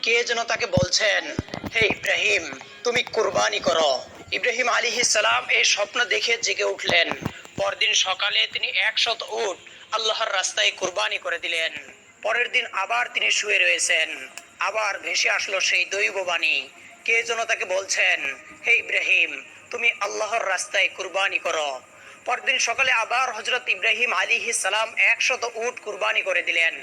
কে যেন তাকে বলছেন, হে ইব্রাহিম, তুমি কুরবানি করো। ইব্রাহিম আলাইহিস সালাম এই স্বপ্ন দেখে জেগে উঠলেন। পরদিন সকালে তিনি 100 উট আল্লাহর রাস্তায় কুরবানি করে দিলেন। পরের দিন আবার তিনি শুয়ে রয়েছেন। আবার ভেসে আসলো সেই দৈববাণী, কে যেন তাকে বলছেন, হে ইব্রাহিম, তুমি আল্লাহর রাস্তায় কুরবানি করো। পরদিন সকালে আবার হযরত ইব্রাহিম আলাইহিস সালাম 100 উট কুরবানি করে দিলেন।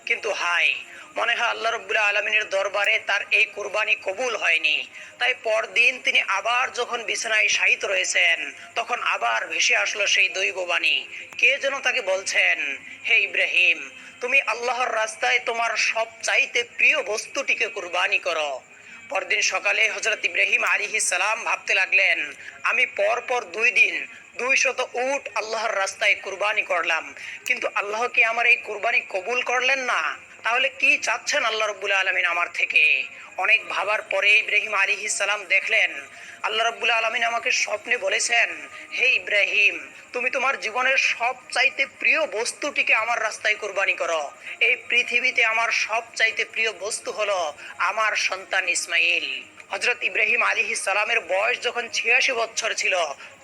কিন্তু হায়, মনে হয় আল্লাহ রাব্বুল আলামিনের দরবারে তার এই কুরবানি কবুল হয়নি। তাই পরদিন তিনি আবার যখন বিছানায় শায়িত রয়েছেন, তখন আবার ভেসে আসলো সেই দৈববাণী, কে যেন তাকে বলছেন, হে ইব্রাহিম, তুমি আল্লাহর রাস্তায় তোমার সবচাইতে প্রিয় বস্তুটিকে কুরবানি করো। পরদিন সকালে হযরত ইব্রাহিম আলাইহিস সালাম ভাবতে লাগলেন, আমি পরপর 2 দিন 200 উট আল্লাহর রাস্তায় কুরবানি করলাম, কিন্তু আল্লাহ কি আমার এই কুরবানি কবুল করলেন না? তাহলে কি চাচ্ছেন আল্লাহ রাব্বুল আলামিন আমার থেকে? অনেক ভাবার পরে ইব্রাহিম আলাইহিস সালাম দেখলেন, আল্লাহ রাব্বুল আলামিন আমাকে স্বপ্নে বলেছেন, হে ইব্রাহিম, তুমি তোমার জীবনের সবচাইতে প্রিয় বস্তুটিকে আমার রাস্তায় কুরবানি করো। এই পৃথিবীতে আমার সবচাইতে প্রিয় বস্তু হলো আমার সন্তান ইসমাইল। হযরত ইব্রাহিম আলাইহিস সালামের বয়স যখন 86 বছর ছিল,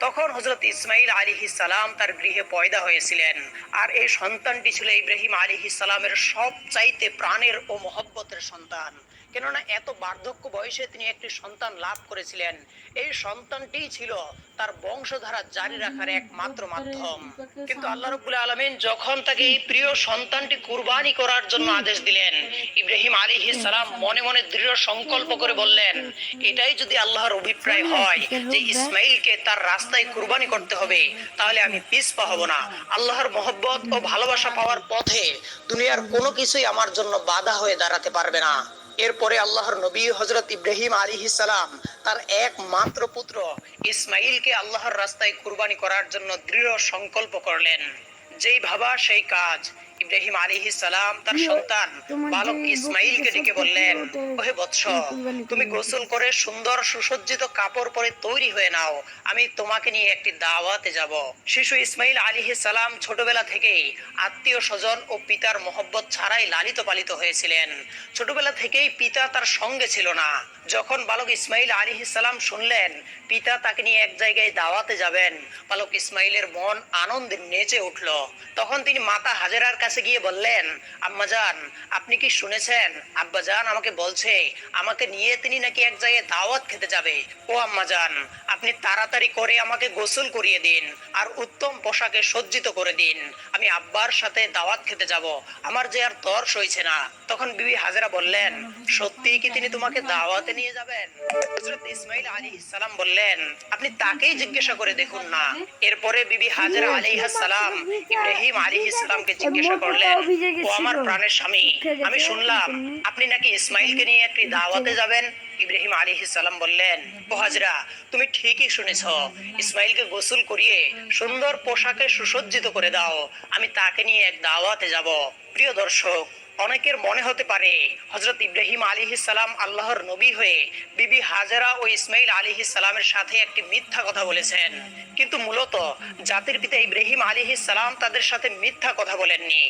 তখন হযরত ইসমাইল আলাইহিস সালাম তার গৃহে পয়দা হয়েছিলেন। আর এই সন্তানটি ছিল ইব্রাহিম আলাইহিস সালামের সবচাইতে প্রাণের ও মহব্বতের সন্তান। কেননা এত বার্ধক্য বয়সে তিনি একটি সন্তান লাভ করেছিলেন। এই সন্তানটিই ছিল তার বংশধারা জারি রাখার একমাত্র মাধ্যম। কিন্তু আল্লাহ রাব্বুল আলামিন যখন তাকে এই প্রিয় সন্তানটি কুরবানি করার জন্য আদেশ দিলেন, ইব্রাহিম আলাইহিস সালাম মনে মনে দৃঢ় সংকল্প করে বললেন, এটাই যদি আল্লাহর অভিপ্রায় হয় যে ইসমাইলকে তার রাস্তায় কুরবানি করতে হবে, তাহলে আমি পিছপা হব না। আল্লাহর মহব্বত ও ভালোবাসা পাওয়ার পথে দুনিয়ার কোনো কিছুই আমার জন্য বাধা হয়ে দাঁড়াতে পারবে না। এরপরে আল্লাহর নবী হযরত ইব্রাহিম আলাইহিস সালাম তার একমাত্র পুত্র ইসমাইলকে আল্লাহর রাস্তায় কুরবানি করার জন্য দৃঢ় সংকল্প করলেন। যেই ভাবা সেই কাজ। ইব্রাহিম আলাইহিস সালাম তার সন্তান বালক ইসমাইলকে ডেকে বললেন, ওহে বৎস, তুমি গোসল করে সুন্দর সুসজ্জিত কাপড় পরে তৈরি হয়ে নাও, আমি তোমাকে নিয়ে একটি দাওয়াতে যাব। শিশু ইসমাইল আলাইহিস সালাম ছোটবেলা থেকেই আত্মীয় স্বজন ও পিতার মহব্বত ছাড়াই লালিত পালিত হয়েছিলেন। ছোটবেলা থেকেই পিতা তার সঙ্গে ছিল না। যখন বালক ইসমাইল আলাইহিস সালাম শুনলেন পিতা তাকে নিয়ে এক জায়গায় দাওয়াতে যাবেন, বালক ইসমাইলের মন আনন্দে নেচে উঠল। তখন তিনি মাতা হাজেরার কাছে গিয়ে বললেন, আম্মাজান, আপনি কি শুনেছেন? আব্বাজান আমাকে বলছে আমাকে নিয়ে তিনি নাকি এক জায়গায় দাওয়াত খেতে যাবে। ও আম্মাজান, আপনি তাড়াতাড়ি করে আমাকে গোসল করিয়ে দিন আর উত্তম পোশাকে সজ্জিত করে দিন, আমি আব্বার সাথে দাওয়াত খেতে যাব, আমার যে আর তর সইছে না। তখন বিবি হাজেরা বললেন, সত্যি কি তিনি তোমাকে দাওয়াতে নিয়ে যাবেন? হযরত ইসমাইল আলাইহিস সালাম বললেন, আপনি তাকেই জিজ্ঞাসা করে দেখুন না। এরপরে বিবি হাজেরা আলাইহিস সালাম ইব্রাহিম আলাইহিস সালামকে জিজ্ঞাসা করলেন, ও আমার প্রাণের স্বামী, আমি শুনলাম আপনি নাকি ইসমাইলকে নিয়ে একটি দাওয়াতে যাবেন। ইব্রাহিম আলাইহিস সালাম বললেন, ও হাজরা, তুমি ঠিকই শুনেছ, ইসমাইলকে গোসল করিয়ে সুন্দর পোশাকে সুসজ্জিত করে দাও, আমি তাকে নিয়ে এক দাওয়াতে যাব। প্রিয় দর্শক, অনেকের মনে হতে পারে হযরত ইব্রাহিম আলাইহিস সালাম আল্লাহর নবী হয়ে বিবি হাজেরা ও ইসমাইল আলাইহিস সালামের সাথে একটি মিথ্যা কথা বলেছেন। কিন্তু মূলত জাতির পিতা ইব্রাহিম আলাইহিস সালাম তাদের সাথে মিথ্যা কথা বলেননি।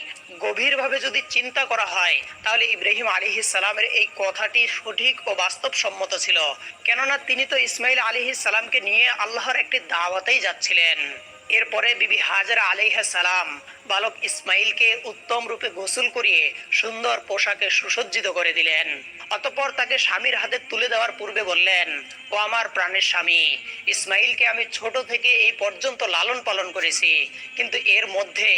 গভীরভাবে যদি চিন্তা করা হয়, তাহলে ইব্রাহিম আলাইহিস সালামের এই কথাটি সঠিক ও বাস্তবসম্মত ছিল। কেননা তিনি তো ইসমাইল আলাইহিস সালামকে নিয়ে আল্লাহর একটি দাওয়াতেই যাচ্ছিলেন। এরপরে বিবি হাজেরা আলাইহিস সালাম বালক ইসমাইলকে উত্তম রূপে গোসল করিয়ে সুন্দর পোশাকে সুসজ্জিত করে দিলেন। অতঃপর তাকে স্বামীর হাতে তুলে দেওয়ার পূর্বে বললেন, ও আমার প্রাণের স্বামী, ইসমাইলকে আমি ছোট থেকে এই পর্যন্ত লালন পালন করেছি, কিন্তু এর মধ্যে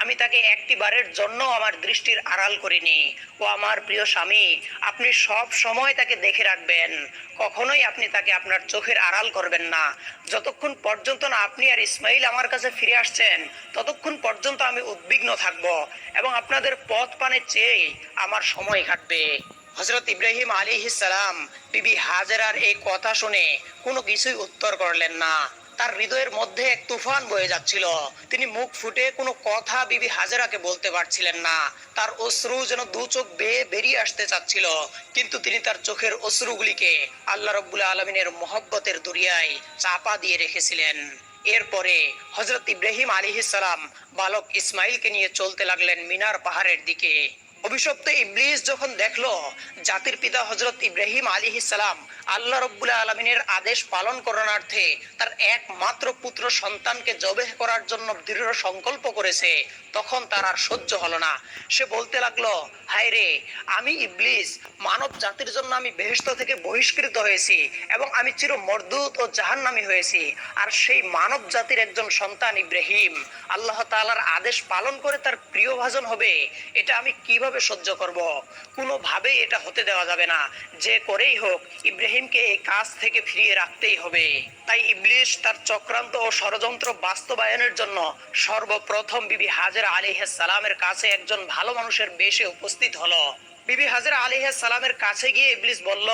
আমি তাকে একটি বারের জন্য আমার দৃষ্টির আড়াল করিনি। ও আমার প্রিয় স্বামী, আপনি সব সময় তাকে দেখে রাখবেন, কখনোই আপনি তাকে আপনার চোখের আড়াল করবেন না। যতক্ষণ পর্যন্ত না আপনি আর ইসমাইল আমার কাছে ফিরে আসছেন, ততক্ষণ পর্যন্ত আমি উদ্বিগ্ন থাকব এবং আপনাদের পথ পানে চেয়ে আমার সময় কাটবে। হযরত ইব্রাহিম আলাইহিস সালাম বিবি হাজেরার এই কথা শুনে কোনো কিছুই উত্তর করলেন না। তার হৃদয়ের মধ্যে এক তুফান বয়ে যাচ্ছিল। তিনি মুখ ফুটে কোনো কথা বিবি হাজেরাকে বলতে পারছিলেন না। তার অশ্রু যেন দু চোখ বেয়ে বেরিয়ে আসতে চাচ্ছিল, কিন্তু তিনি তার চোখের অশ্রুগুলিকে আল্লাহ রাব্বুল আলামিনের মহব্বতের দরিয়ায় চাপা দিয়ে রেখেছিলেন। এরপরে হযরত ইব্রাহিম আলাইহিস সালাম বালক ইসমাইলকে নিয়ে চলতে লাগলেন মিনার পাহাড়ের দিকে। অভিশপ্ত ইবলিস যখন দেখলো জাতির পিতা হযরত ইব্রাহিম আলাইহিস সালাম আল্লাহ রাব্বুল আলামিনের আদেশ পালন করণার্থে তার একমাত্র পুত্র সন্তানকে জবেহ করার জন্য দৃঢ় সংকল্প করেছে, তখন তার আর সহ্য হলো না। সে বলতে লাগলো, হায় রে, আমি ইবলিস, মানব জাতির জন্য আমি বেহেশত থেকে বহিষ্কৃত হয়েছি এবং আমি চির মর্দুদ ও জাহান্নামী হয়েছি, আর সেই মানব জাতির একজন সন্তান ইব্রাহিম আল্লাহ তাআলার আদেশ পালন করে তার প্রিয় ভাজন হবে, এটা আমি কিভাবে সহ্য করব? কোনোভাবেই এটা হতে দেওয়া যাবে না। যে করেই হোক ইব্রাহিমকে এই কাজ থেকে ফিরিয়ে রাখতেই হবে। তাই ইবলিস তার চক্রান্ত ও ষড়যন্ত্র বাস্তবায়নের জন্য সর্বপ্রথম বিবি হাজেরা আলাইহিস সালামের কাছে একজন ভালো মানুষের বেশে উপস্থিত হলো। বিবি হাজেরা আলাইহিস সালামের কাছে গিয়ে ইবলিস বলল,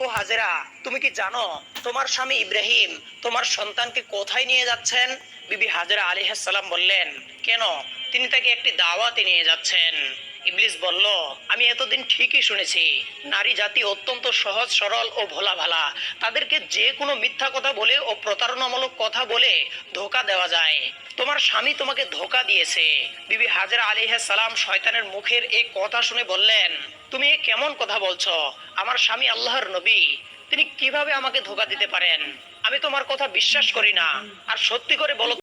ও হাজেরা, তুমি কি জানো তোমার স্বামী ইব্রাহিম তোমার সন্তানকে কোথায় নিয়ে যাচ্ছেন? বিবি হাজেরা আলাইহিস সালাম বললেন, কেন? তিনি তাকে একটি দাওয়াতে নিয়ে যাচ্ছেন। ইবলিস বলল, আমি এতদিন ঠিকই শুনেছি, নারী জাতি অত্যন্ত সহজ সরল ও ভোলা ভালা, তাদেরকে যে কোনো মিথ্যা কথা বলে ও প্রতারণামূলক কথা বলে ধোকা দেওয়া যায়। তোমার স্বামী তোমাকে ধোকা দিয়েছে। বিবি হাজেরা আলাইহিস সালাম শয়তানের মুখের এই কথা শুনে বললেন, তুমি এ কেমন কথা বলছো? আমার স্বামী আল্লাহর নবী, তিনি কিভাবে আমাকে ধোকা দিতে পারেন? আমি তোমার কথা বিশ্বাস করি না। আর সত্যি করে বলো